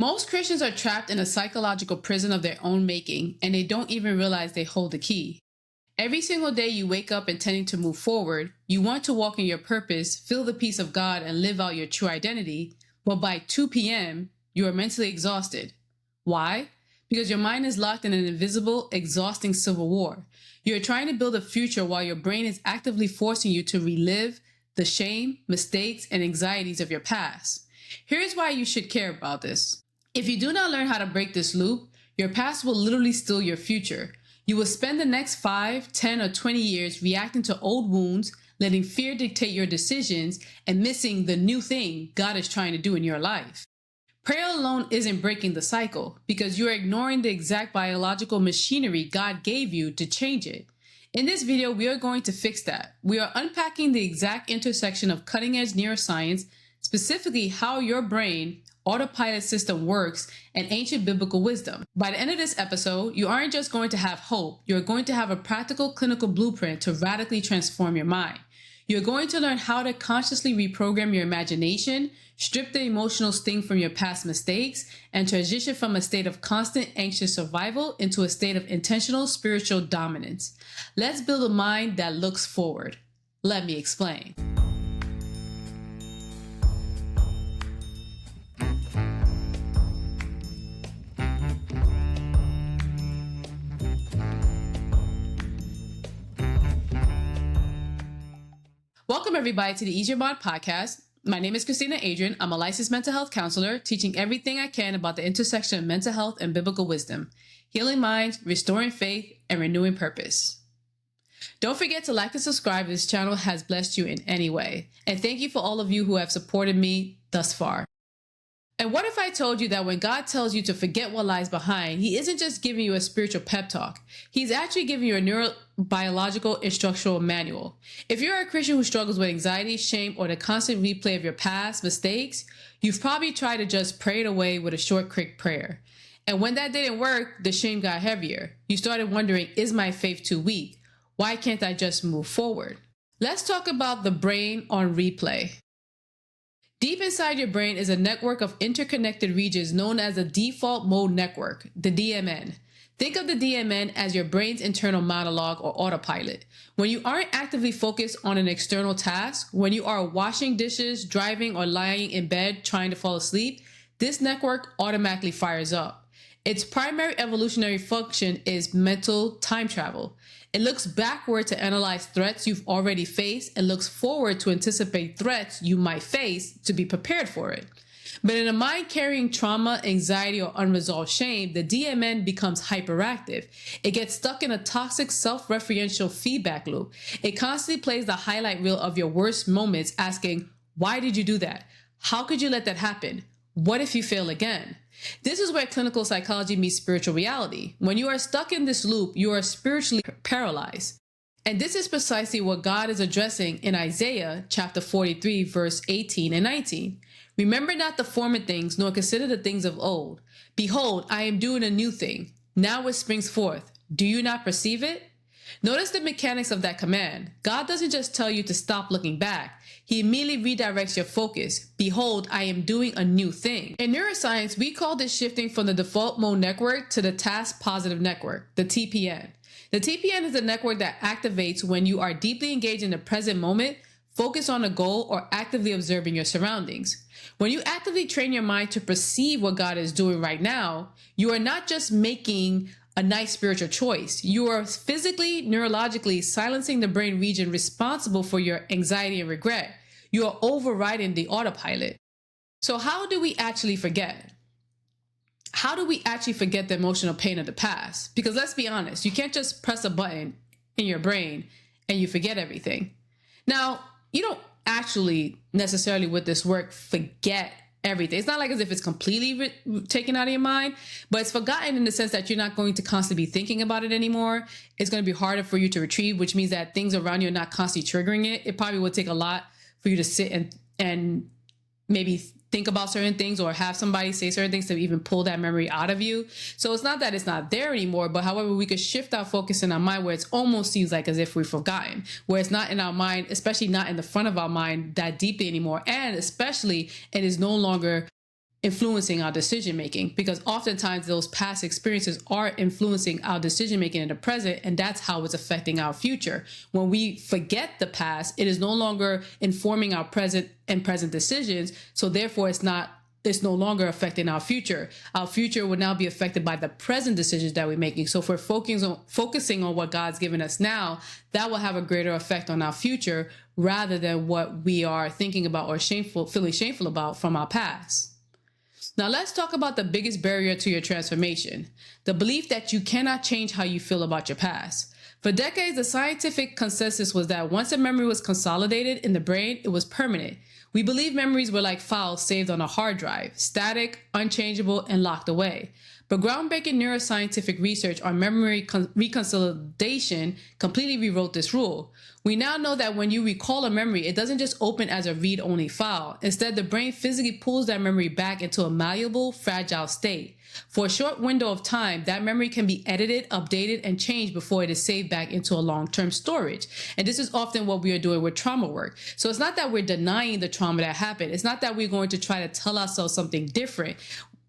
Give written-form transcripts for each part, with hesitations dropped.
Most Christians are trapped in a psychological prison of their own making, and they don't even realize they hold the key. Every single day you wake up intending to move forward, you want to walk in your purpose, feel the peace of God, and live out your true identity, but by 2 p.m., you are mentally exhausted. Why? Because your mind is locked in an invisible, exhausting civil war. You are trying to build a future while your brain is actively forcing you to relive the shame, mistakes, and anxieties of your past. Here's why you should care about this. If you do not learn how to break this loop, your past will literally steal your future. You will spend the next 5, 10, or 20 years reacting to old wounds, letting fear dictate your decisions, and missing the new thing God is trying to do in your life. Prayer alone isn't breaking the cycle because you are ignoring the exact biological machinery God gave you to change it. In this video, we are going to fix that. We are unpacking the exact intersection of cutting-edge neuroscience, specifically how your brain autopilot system works, and ancient biblical wisdom. By the end of this episode, you aren't just going to have hope, you're going to have a practical clinical blueprint to radically transform your mind. You're going to learn how to consciously reprogram your imagination, strip the emotional sting from your past mistakes, and transition from a state of constant anxious survival into a state of intentional spiritual dominance. Let's build a mind that looks forward. Let me explain. Welcome everybody to the Ease Your Mind podcast. My name is Christina Adrian. I'm a licensed mental health counselor, teaching everything I can about the intersection of mental health and biblical wisdom, healing minds, restoring faith, and renewing purpose. Don't forget to like and subscribe if this channel has blessed you in any way. And thank you for all of you who have supported me thus far. And what if I told you that when God tells you to forget what lies behind, he isn't just giving you a spiritual pep talk. He's actually giving you a neurobiological instructional manual. If you're a Christian who struggles with anxiety, shame, or the constant replay of your past mistakes, you've probably tried to just pray it away with a short, quick prayer. And when that didn't work, the shame got heavier. You started wondering, is my faith too weak? Why can't I just move forward? Let's talk about the brain on replay. Deep inside your brain is a network of interconnected regions known as the default mode network, the DMN. Think of the DMN as your brain's internal monologue or autopilot. When you aren't actively focused on an external task, when you are washing dishes, driving, or lying in bed trying to fall asleep, this network automatically fires up. Its primary evolutionary function is mental time travel. It looks backward to analyze threats you've already faced and looks forward to anticipate threats you might face to be prepared for it. But in a mind carrying trauma, anxiety, or unresolved shame, the DMN becomes hyperactive. It gets stuck in a toxic self-referential feedback loop. It constantly plays the highlight reel of your worst moments, asking, why did you do that? How could you let that happen? What if you fail again? This is where clinical psychology meets spiritual reality. When you are stuck in this loop, you are spiritually paralyzed. And this is precisely what God is addressing in Isaiah chapter 43, verse 18 and 19. Remember not the former things, nor consider the things of old. Behold, I am doing a new thing. Now it springs forth. Do you not perceive it? Notice the mechanics of that command. God doesn't just tell you to stop looking back. He immediately redirects your focus. Behold, I am doing a new thing. In neuroscience, we call this shifting from the default mode network to the task positive network, the TPN. The TPN is a network that activates when you are deeply engaged in the present moment, focus on a goal, or actively observing your surroundings. When you actively train your mind to perceive what God is doing right now, you are not just making a nice spiritual choice. You are physically, neurologically silencing the brain region responsible for your anxiety and regret. You are overriding the autopilot. So how do we actually forget? How do we actually forget the emotional pain of the past? Because let's be honest, you can't just press a button in your brain and you forget everything. Now, you don't actually necessarily with this work forget everything. It's not like as if it's completely taken out of your mind, but it's forgotten in the sense that you're not going to constantly be thinking about it anymore. It's going to be harder for you to retrieve, which means that things around you are not constantly triggering it. It probably would take a lot for you to sit and maybe think about certain things or have somebody say certain things to even pull that memory out of you. So it's not that it's not there anymore, but however, we could shift our focus in our mind where it almost seems like as if we've forgotten, where it's not in our mind, especially not in the front of our mind that deeply anymore. And especially it is no longer influencing our decision making, because oftentimes those past experiences are influencing our decision making in the present, and that's how it's affecting our future. When we forget the past, it is no longer informing our present and present decisions, so therefore it's no longer affecting our future. Our future will now be affected by the present decisions that we're making. So if we're focusing on what God's given us now, that will have a greater effect on our future rather than what we are thinking about or feeling shameful about from our past. Now let's talk about the biggest barrier to your transformation, the belief that you cannot change how you feel about your past. For decades, the scientific consensus was that once a memory was consolidated in the brain, it was permanent. We believe memories were like files saved on a hard drive, static, unchangeable, and locked away. But groundbreaking neuroscientific research on memory reconsolidation completely rewrote this rule. We now know that when you recall a memory, it doesn't just open as a read-only file. Instead, the brain physically pulls that memory back into a malleable, fragile state. For a short window of time, that memory can be edited, updated, and changed before it is saved back into a long-term storage. And this is often what we are doing with trauma work. So it's not that we're denying the trauma that happened. It's not that we're going to try to tell ourselves something different.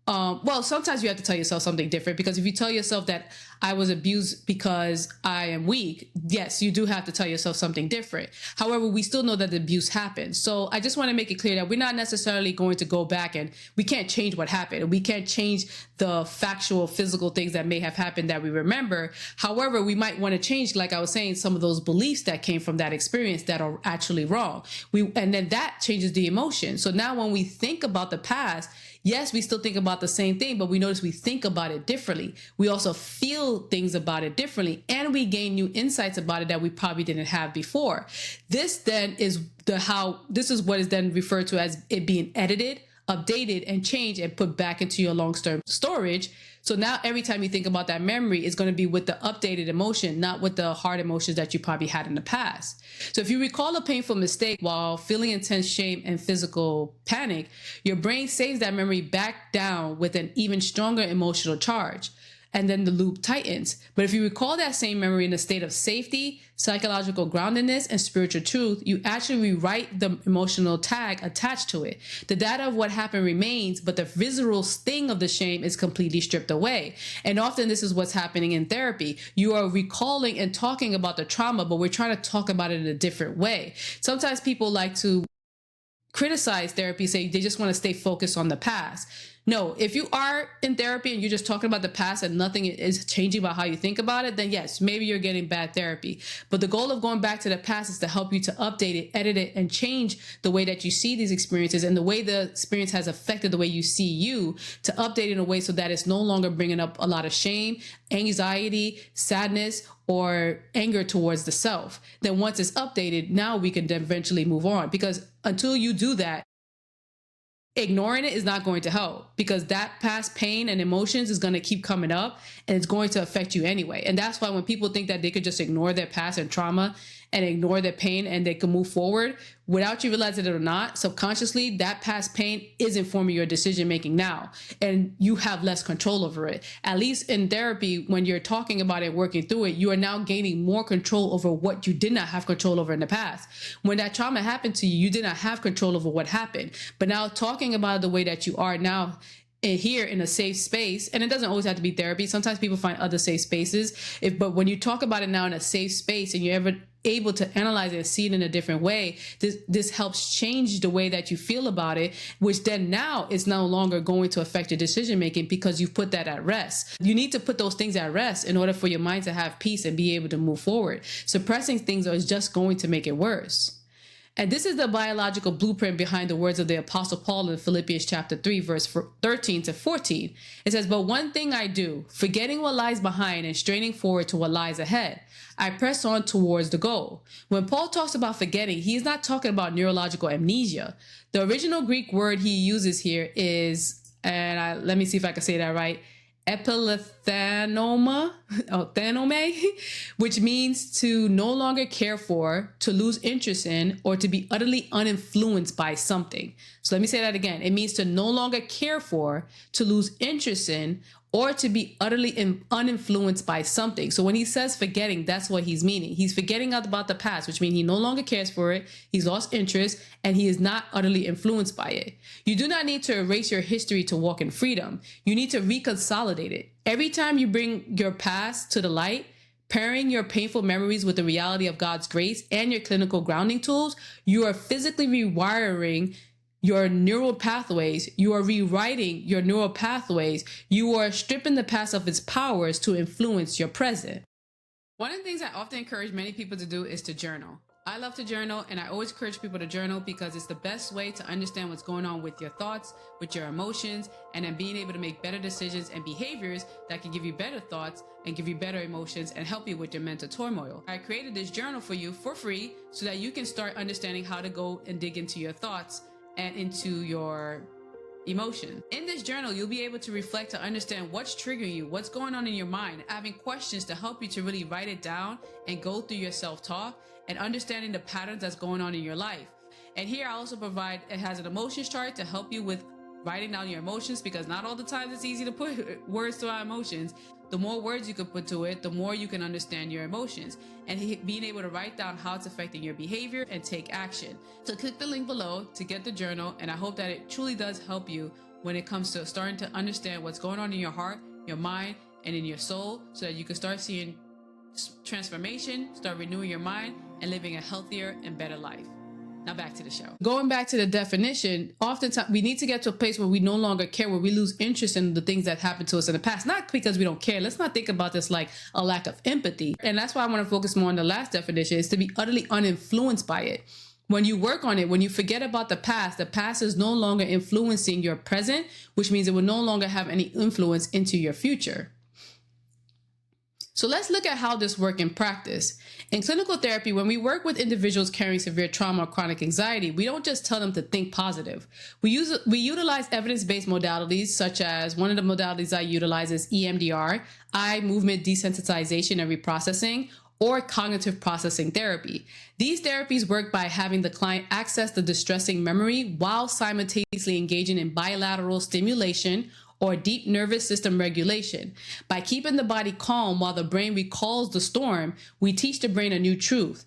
Well, sometimes you have to tell yourself something different, because if you tell yourself that I was abused because I am weak, yes, you do have to tell yourself something different. However, we still know that the abuse happened. So I just want to make it clear that we're not necessarily going to go back, and we can't change what happened. We can't change the factual, physical things that may have happened that we remember. However, we might want to change, like I was saying, some of those beliefs that came from that experience that are actually wrong. And then that changes the emotion. So now when we think about the past, yes, we still think about the same thing, but we notice we think about it differently. We also feel things about it differently, and we gain new insights about it that we probably didn't have before. This then is this is what is then referred to as it being edited, updated, and changed and put back into your long-term storage. So now every time you think about that memory, it's going to be with the updated emotion, not with the hard emotions that you probably had in the past. So if you recall a painful mistake while feeling intense shame and physical panic, your brain saves that memory back down with an even stronger emotional charge. And then the loop tightens. But if you recall that same memory in a state of safety, psychological groundedness, and spiritual truth, you actually rewrite the emotional tag attached to it. The data of what happened remains, but the visceral sting of the shame is completely stripped away. And often this is what's happening in therapy. You are recalling and talking about the trauma, but we're trying to talk about it in a different way. Sometimes people like to criticize therapy, say they just want to stay focused on the past. No, if you are in therapy and you're just talking about the past and nothing is changing about how you think about it, then yes, maybe you're getting bad therapy. But the goal of going back to the past is to help you to update it, edit it, and change the way that you see these experiences and the way the experience has affected the way you see you, to update it in a way so that it's no longer bringing up a lot of shame, anxiety, sadness, or anger towards the self. Then once it's updated, now we can eventually move on, because until you do that, ignoring it is not going to help, because that past pain and emotions is going to keep coming up and it's going to affect you anyway. And that's why when people think that they could just ignore their past and trauma and ignore their pain and they can move forward without you realizing it or not, subconsciously, that past pain is informing your decision making now, and you have less control over it. At least in therapy, when you're talking about it, working through it, you are now gaining more control over what you did not have control over in the past. When that trauma happened to you, you did not have control over what happened. But now talking about it the way that you are now, here in a safe space, and it doesn't always have to be therapy. Sometimes people find other safe spaces. But when you talk about it now in a safe space and you're ever able to analyze it and see it in a different way, this helps change the way that you feel about it, which then now is no longer going to affect your decision making, because you've put that at rest. You need to put those things at rest in order for your mind to have peace and be able to move forward. Suppressing things is just going to make it worse. And this is the biological blueprint behind the words of the Apostle Paul in Philippians chapter 3, verse 13 to 14. It says, "But one thing I do, forgetting what lies behind and straining forward to what lies ahead, I press on towards the goal." When Paul talks about forgetting, he's not talking about neurological amnesia. The original Greek word he uses here is, let me see if I can say that right, epilithanome, which means to no longer care for, to lose interest in, or to be utterly uninfluenced by something. So let me say that again. It means to no longer care for, to lose interest in, or to be utterly uninfluenced by something. So when he says forgetting, that's what he's meaning. He's forgetting about the past, which means he no longer cares for it. He's lost interest and he is not utterly influenced by it. You do not need to erase your history to walk in freedom. You need to reconsolidate it. Every time you bring your past to the light, pairing your painful memories with the reality of God's grace and your clinical grounding tools, you are physically rewiring your neural pathways. You are rewriting your neural pathways. You are stripping the past of its powers to influence your present. One of the things I often encourage many people to do is to journal. I love to journal, and I always encourage people to journal because it's the best way to understand what's going on with your thoughts, with your emotions, and then being able to make better decisions and behaviors that can give you better thoughts and give you better emotions and help you with your mental turmoil. I created this journal for you for free so that you can start understanding how to go and dig into your thoughts and into your emotion. In this journal, you'll be able to reflect to understand what's triggering you, what's going on in your mind, having questions to help you to really write it down and go through your self-talk and understanding the patterns that's going on in your life. And here I also provide, it has an emotions chart to help you with writing down your emotions, because not all the times it's easy to put words to our emotions. The more words you can put to it, the more you can understand your emotions and being able to write down how it's affecting your behavior and take action. So click the link below to get the journal, and I hope that it truly does help you when it comes to starting to understand what's going on in your heart, your mind, and in your soul, so that you can start seeing transformation, start renewing your mind, and living a healthier and better life. Now back to the show. Going back to the definition, oftentimes we need to get to a place where we no longer care, where we lose interest in the things that happened to us in the past. Not because we don't care. Let's not think about this like a lack of empathy. And that's why I want to focus more on the last definition, is to be utterly uninfluenced by it. When you work on it, when you forget about the past is no longer influencing your present, which means it will no longer have any influence into your future. So let's look at how this works in practice. In clinical therapy, when we work with individuals carrying severe trauma or chronic anxiety, we don't just tell them to think positive. We utilize evidence-based modalities, such as one of the modalities I utilize is EMDR, eye movement desensitization and reprocessing, or cognitive processing therapy. These therapies work by having the client access the distressing memory while simultaneously engaging in bilateral stimulation or deep nervous system regulation. By keeping the body calm while the brain recalls the storm, we teach the brain a new truth.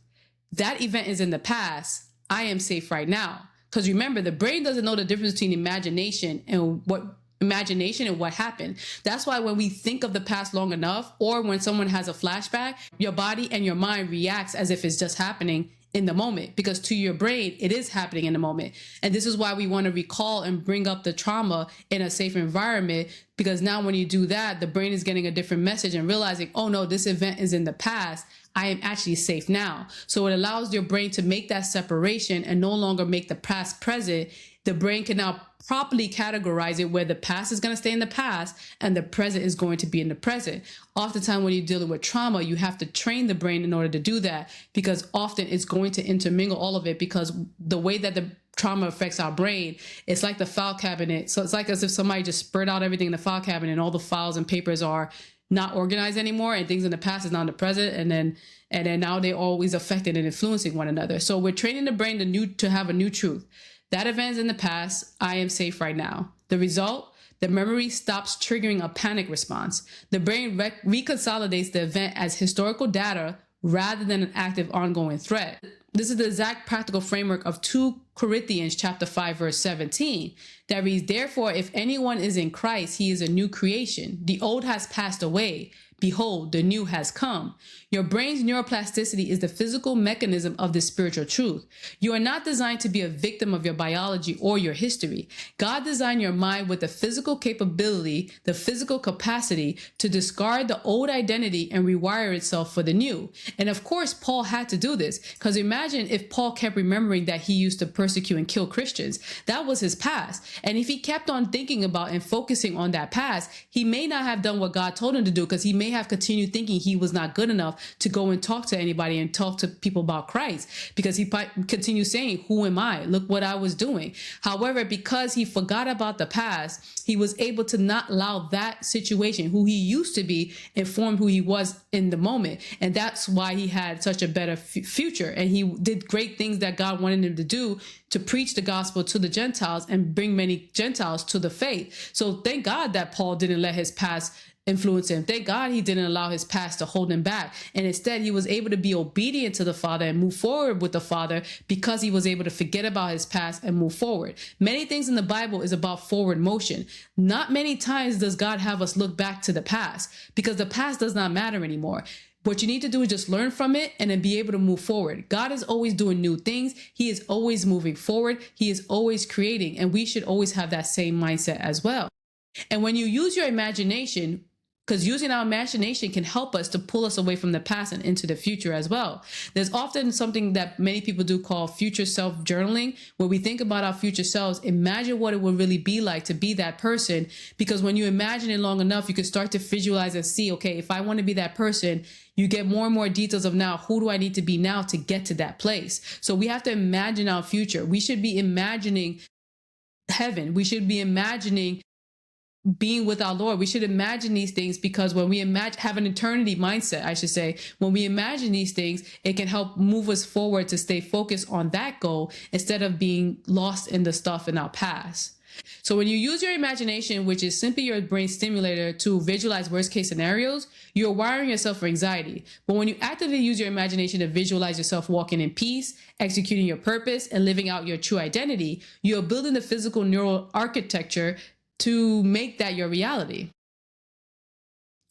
That event is in the past. I am safe right now. Because remember, the brain doesn't know the difference between imagination and what happened. That's why when we think of the past long enough, or when someone has a flashback, your body and your mind reacts as if it's just happening in the moment, because to your brain, it is happening in the moment. And this is why we want to recall and bring up the trauma in a safe environment, because now when you do that, the brain is getting a different message and realizing, oh no, this event is in the past. I am actually safe now. So it allows your brain to make that separation and no longer make the past present. The brain can now properly categorize it, where the past is going to stay in the past and the present is going to be in the present. Oftentimes when you're dealing with trauma, you have to train the brain in order to do that, because often it's going to intermingle all of it, because the way that the trauma affects our brain, it's like the file cabinet. So it's like as if somebody just spread out everything in the file cabinet and all the files and papers are not organized anymore, and things in the past is now in the present, and then now they're always affected and influencing one another. So we're training the brain to have a new truth. That event is in the past. I am safe right now. The result, the memory stops triggering a panic response. The brain reconsolidates the event as historical data rather than an active ongoing threat. This is the exact practical framework of 2 Corinthians chapter 5, verse 17, that reads, therefore, if anyone is in Christ, he is a new creation. The old has passed away. Behold, the new has come. Your brain's neuroplasticity is the physical mechanism of this spiritual truth. You are not designed to be a victim of your biology or your history. God designed your mind with the physical capability, the physical capacity to discard the old identity and rewire itself for the new. And of course, Paul had to do this, because imagine if Paul kept remembering that he used to persecute and kill Christians. That was his past. And if he kept on thinking about and focusing on that past, he may not have done what God told him to do, because he may have continued thinking he was not good enough to go and talk to anybody and talk to people about Christ, because he continued saying, who am I? Look what I was doing. However, because he forgot about the past, he was able to not allow that situation, who he used to be, inform who he was in the moment. And that's why he had such a better future. And he did great things that God wanted him to do, to preach the gospel to the Gentiles and bring many Gentiles to the faith. So thank God that Paul didn't let his past influence him. Thank God he didn't allow his past to hold him back. And instead, he was able to be obedient to the Father and move forward with the Father because he was able to forget about his past and move forward. Many things in the Bible is about forward motion. Not many times does God have us look back to the past, because the past does not matter anymore. What you need to do is just learn from it and then be able to move forward. God is always doing new things. He is always moving forward. He is always creating. And we should always have that same mindset as well. And when you use your imagination, because using our imagination can help us to pull us away from the past and into the future as well. There's often something that many people do called future self journaling, where we think about our future selves, imagine what it would really be like to be that person. Because when you imagine it long enough, you can start to visualize and see, okay, if I want to be that person, you get more and more details of now, who do I need to be now to get to that place? So we have to imagine our future. We should be imagining heaven. We should be imagining being with our Lord. We should imagine these things, because when we have an eternity mindset, I should say, when we imagine these things, it can help move us forward to stay focused on that goal instead of being lost in the stuff in our past. So when you use your imagination, which is simply your brain stimulator, to visualize worst case scenarios, you're wiring yourself for anxiety. But when you actively use your imagination to visualize yourself walking in peace, executing your purpose, and living out your true identity, you're building the physical neural architecture to make that your reality.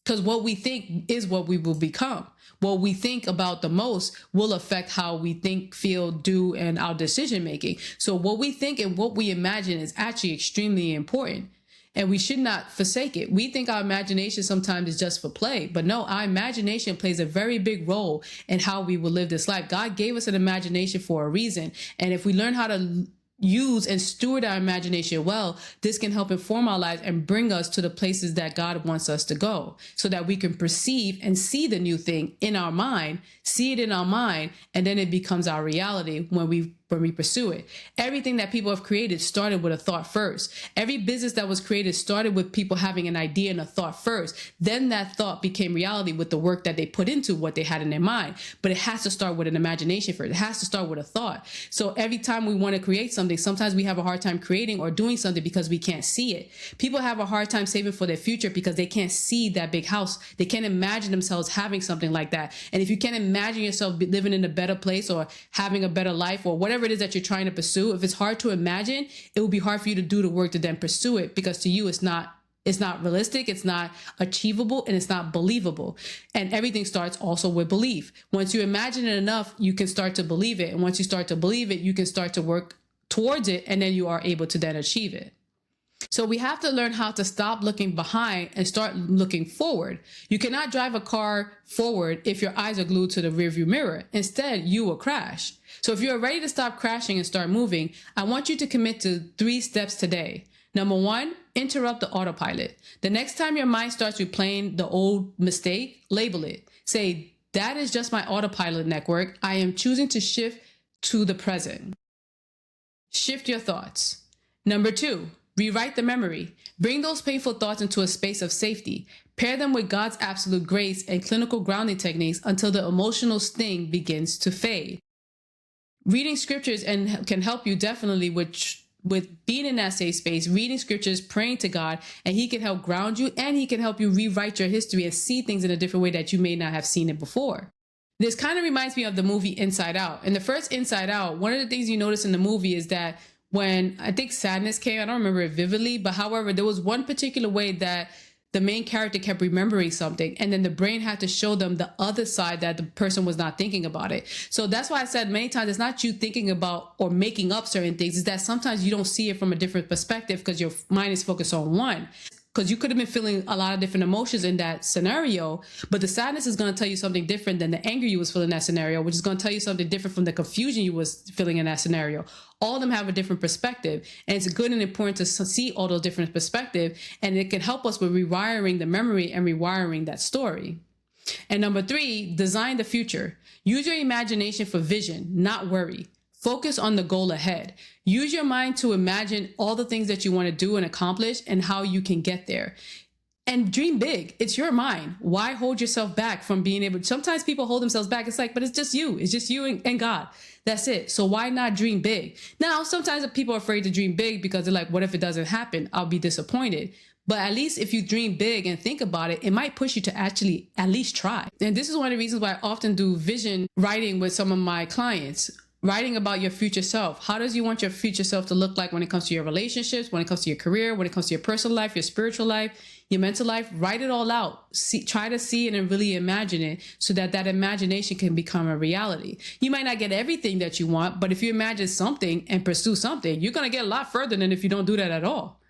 Because what we think is what we will become. What we think about the most will affect how we think, feel, do, and our decision making. So what we think and what we imagine is actually extremely important. And we should not forsake it. We think our imagination sometimes is just for play, but no, our imagination plays a very big role in how we will live this life. God gave us an imagination for a reason. And if we learn how to use and steward our imagination well, this can help inform our lives and bring us to the places that God wants us to go, so that we can perceive and see the new thing in our mind, see it in our mind, and then it becomes our reality when we pursue it. Everything that people have created started with a thought first. Every business that was created started with people having an idea and a thought first. Then that thought became reality with the work that they put into what they had in their mind. But it has to start with an imagination first. It has to start with a thought. So every time we want to create something, sometimes we have a hard time creating or doing something because we can't see it. People have a hard time saving for their future because they can't see that big house. They can't imagine themselves having something like that. And if you can't imagine yourself living in a better place or having a better life or whatever it is that you're trying to pursue, if it's hard to imagine, it will be hard for you to do the work to then pursue it, because to you it's not realistic, it's not achievable, and it's not believable. And everything starts also with belief. Once you imagine it enough, you can start to believe it. And once you start to believe it, you can start to work towards it, and then you are able to then achieve it. So we have to learn how to stop looking behind and start looking forward. You cannot drive a car forward if your eyes are glued to the rearview mirror. Instead, you will crash. So if you're ready to stop crashing and start moving, I want you to commit to 3 steps today. Number 1, interrupt the autopilot. The next time your mind starts replaying the old mistake, label it. Say, that is just my autopilot network. I am choosing to shift to the present. Shift your thoughts. Number 2, rewrite the memory. Bring those painful thoughts into a space of safety. Pair them with God's absolute grace and clinical grounding techniques until the emotional sting begins to fade. Reading scriptures can help you definitely with being in that safe space, reading scriptures, praying to God, and he can help ground you, and he can help you rewrite your history and see things in a different way that you may not have seen it before. This kind of reminds me of the movie Inside Out. In the first Inside Out, one of the things you notice in the movie is that when I think sadness came, I don't remember it vividly, but however, there was one particular way that the main character kept remembering something, and then the brain had to show them the other side that the person was not thinking about it. So that's why I said many times it's not you thinking about or making up certain things, it's that sometimes you don't see it from a different perspective because your mind is focused on one. Because you could have been feeling a lot of different emotions in that scenario, but the sadness is going to tell you something different than the anger you was feeling in that scenario, which is going to tell you something different from the confusion you was feeling in that scenario. All of them have a different perspective, and it's good and important to see all those different perspectives, and it can help us with rewiring the memory and rewiring that story. And number 3, design the future. Use your imagination for vision, not worry. Focus on the goal ahead. Use your mind to imagine all the things that you want to do and accomplish and how you can get there. And dream big. It's your mind. Why hold yourself back from being able? Sometimes people hold themselves back. It's like, but it's just you. It's just you and God. That's it. So why not dream big? Now, sometimes people are afraid to dream big because they're like, what if it doesn't happen? I'll be disappointed. But at least if you dream big and think about it, it might push you to actually at least try. And this is one of the reasons why I often do vision writing with some of my clients. Writing about your future self. How does you want your future self to look like when it comes to your relationships, when it comes to your career, when it comes to your personal life, your spiritual life, your mental life? Write it all out. Try to see it and really imagine it so that that imagination can become a reality. You might not get everything that you want, but if you imagine something and pursue something, you're going to get a lot further than if you don't do that at all.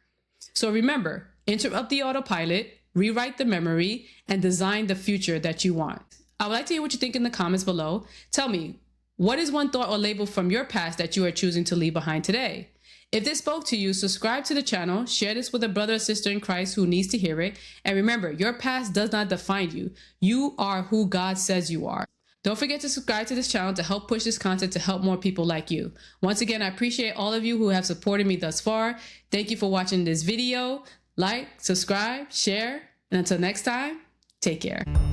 So remember, interrupt the autopilot, rewrite the memory, and design the future that you want. I would like to hear what you think in the comments below. Tell me, what is one thought or label from your past that you are choosing to leave behind today? If this spoke to you, subscribe to the channel, share this with a brother or sister in Christ who needs to hear it. And remember, your past does not define you. You are who God says you are. Don't forget to subscribe to this channel to help push this content to help more people like you. Once again, I appreciate all of you who have supported me thus far. Thank you for watching this video. Like, subscribe, share, and until next time, take care.